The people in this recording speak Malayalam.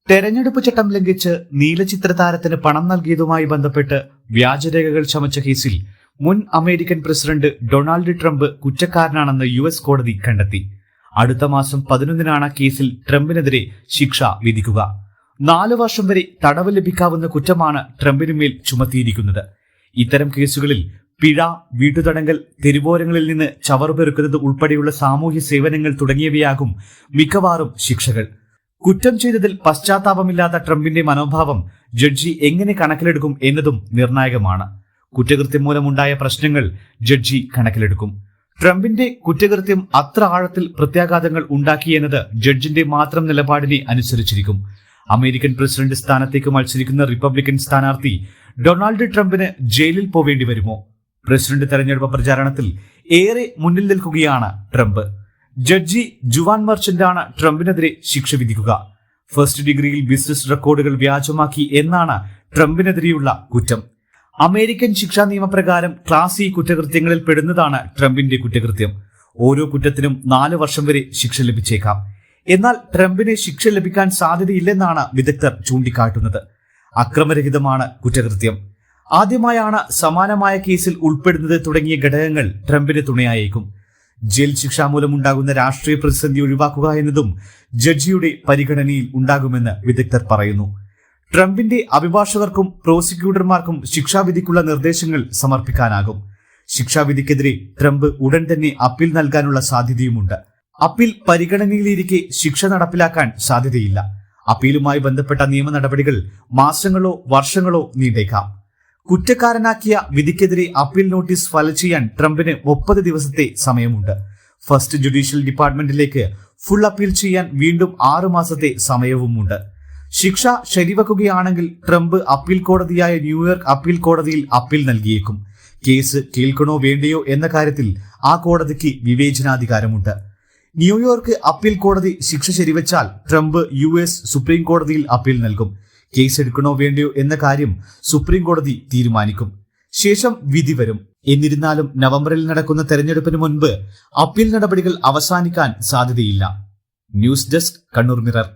തെരഞ്ഞെടുപ്പ് ചട്ടം ലംഘിച്ച് നീലചിത്രതാരത്തിന് പണം നൽകിയതുമായി ബന്ധപ്പെട്ട് വ്യാജരേഖകൾ ചമച്ച കേസിൽ മുൻ അമേരിക്കൻ പ്രസിഡന്റ് ഡൊണാൾഡ് ട്രംപ് കുറ്റക്കാരനാണെന്ന് US കോടതി കണ്ടെത്തി. അടുത്ത മാസം 11-നാണ് കേസിൽ ട്രംപിനെതിരെ ശിക്ഷ വിധിക്കുക. 4 വർഷം വരെ തടവ് ലഭിക്കാവുന്ന കുറ്റമാണ് ട്രംപിനുമേൽ ചുമത്തിയിരിക്കുന്നത്. ഇത്തരം കേസുകളിൽ പിഴ, വീട്ടുതടങ്കൽ, തെരുവോരങ്ങളിൽ നിന്ന് ചവറുപെറുക്കുന്നത് ഉൾപ്പെടെയുള്ള സാമൂഹ്യ സേവനങ്ങൾ തുടങ്ങിയവയാകും മിക്കവാറും ശിക്ഷകൾ. കുറ്റം ചെയ്തതിൽ പശ്ചാത്താപമില്ലാത്ത ട്രംപിന്റെ മനോഭാവം ജഡ്ജി എങ്ങനെ കണക്കിലെടുക്കും എന്നതും നിർണായകമാണ്. കുറ്റകൃത്യം മൂലമുണ്ടായ പ്രശ്നങ്ങൾ ജഡ്ജി കണക്കിലെടുക്കും. ട്രംപിന്റെ കുറ്റകൃത്യം അത്ര ആഴത്തിൽ പ്രത്യാഘാതങ്ങൾ ഉണ്ടാക്കിയെന്നത് ജഡ്ജിന്റെ മാത്രം നിലപാടിനെ അനുസരിച്ചിരിക്കും. അമേരിക്കൻ പ്രസിഡന്റ് സ്ഥാനത്തേക്ക് മത്സരിക്കുന്ന റിപ്പബ്ലിക്കൻ സ്ഥാനാർത്ഥി ഡൊണാൾഡ് ട്രംപിന് ജയിലിൽ പോവേണ്ടി വരുമോ? പ്രസിഡന്റ് തെരഞ്ഞെടുപ്പ് പ്രചാരണത്തിൽ ഏറെ മുന്നിൽ നിൽക്കുകയാണ് ട്രംപ്. ജഡ്ജി ജുവാൻ മർച്ചന്റാണ് ട്രംപിനെതിരെ ശിക്ഷ വിധിക്കുക. ഫസ്റ്റ് ഡിഗ്രിയിൽ ബിസിനസ് റെക്കോർഡുകൾ വ്യാജമാക്കി എന്നാണ് ട്രംപിനെതിരെയുള്ള കുറ്റം. അമേരിക്കൻ ശിക്ഷാ നിയമപ്രകാരം ക്ലാസ് ഇ കുറ്റകൃത്യങ്ങളിൽ പെടുന്നതാണ് ട്രംപിന്റെ കുറ്റകൃത്യം. ഓരോ കുറ്റത്തിനും 4 വർഷം വരെ ശിക്ഷ ലഭിച്ചേക്കാം. എന്നാൽ ട്രംപിന് ശിക്ഷ ലഭിക്കാൻ സാധ്യതയില്ലെന്നാണ് വിദഗ്ധർ ചൂണ്ടിക്കാട്ടുന്നത്. അക്രമരഹിതമാണ് കുറ്റകൃത്യം. ആദ്യമായാണ് സമാനമായ കേസിൽ ഉൾപ്പെടുന്നത് തുടങ്ങിയ ഘടകങ്ങൾ ട്രംപിന് തുണയായേക്കും. ജയിൽ ശിക്ഷ മൂലമുണ്ടാകുന്ന രാഷ്ട്രീയ പ്രതിസന്ധി ഒഴിവാക്കുക എന്നതും ജഡ്ജിയുടെ പരിഗണനയിൽ ഉണ്ടാകുമെന്ന് വിദഗ്ധർ പറയുന്നു. ട്രംപിന്റെ അഭിഭാഷകർക്കും പ്രോസിക്യൂട്ടർമാർക്കും ശിക്ഷാവിധിക്കുള്ള നിർദ്ദേശങ്ങൾ സമർപ്പിക്കാനാകും. ശിക്ഷാവിധിക്കെതിരെ ട്രംപ് ഉടൻ തന്നെ അപ്പീൽ നൽകാനുള്ള സാധ്യതയുമുണ്ട്. അപ്പീൽ പരിഗണനയിലിരിക്കെ ശിക്ഷ നടപ്പിലാക്കാൻ സാധ്യതയില്ല. അപ്പീലുമായി ബന്ധപ്പെട്ട നിയമ നടപടികൾ മാസങ്ങളോ വർഷങ്ങളോ നീണ്ടേക്കാം. കുറ്റക്കാരനാക്കിയ വിധിക്കെതിരെ അപ്പീൽ നോട്ടീസ് ഫയൽ ചെയ്യാൻ ട്രംപിന് 30 ദിവസത്തെ സമയമുണ്ട്. ഫസ്റ്റ് ജുഡീഷ്യൽ ഡിപ്പാർട്ട്മെന്റിലേക്ക് ഫുൾ അപ്പീൽ ചെയ്യാൻ വീണ്ടും 6 മാസത്തെ സമയവുമുണ്ട്. ശിക്ഷ ശരിവെക്കുകയാണെങ്കിൽ ട്രംപ് അപ്പീൽ കോടതിയായ ന്യൂയോർക്ക് അപ്പീൽ കോടതിയിൽ അപ്പീൽ നൽകിയേക്കും. കേസ് കേൾക്കണോ വേണ്ടയോ എന്ന കാര്യത്തിൽ ആ കോടതിക്ക് വിവേചനാധികാരമുണ്ട്. ന്യൂയോർക്ക് അപ്പീൽ കോടതി ശിക്ഷ ശരിവെച്ചാൽ ട്രംപ് US സുപ്രീം കോടതിയിൽ അപ്പീൽ നൽകും. കേസ് എടുക്കണോ വേണ്ടയോ എന്ന കാര്യം സുപ്രീം കോടതി തീരുമാനിക്കും. ശേഷം വിധി വരും. എന്നിരുന്നാലും നവംബറിൽ നടക്കുന്ന തെരഞ്ഞെടുപ്പിന് മുൻപ് അപ്പീൽ നടപടികൾ അവസാനിക്കാൻ സാധ്യതയില്ല. News desk, Kannur mirror.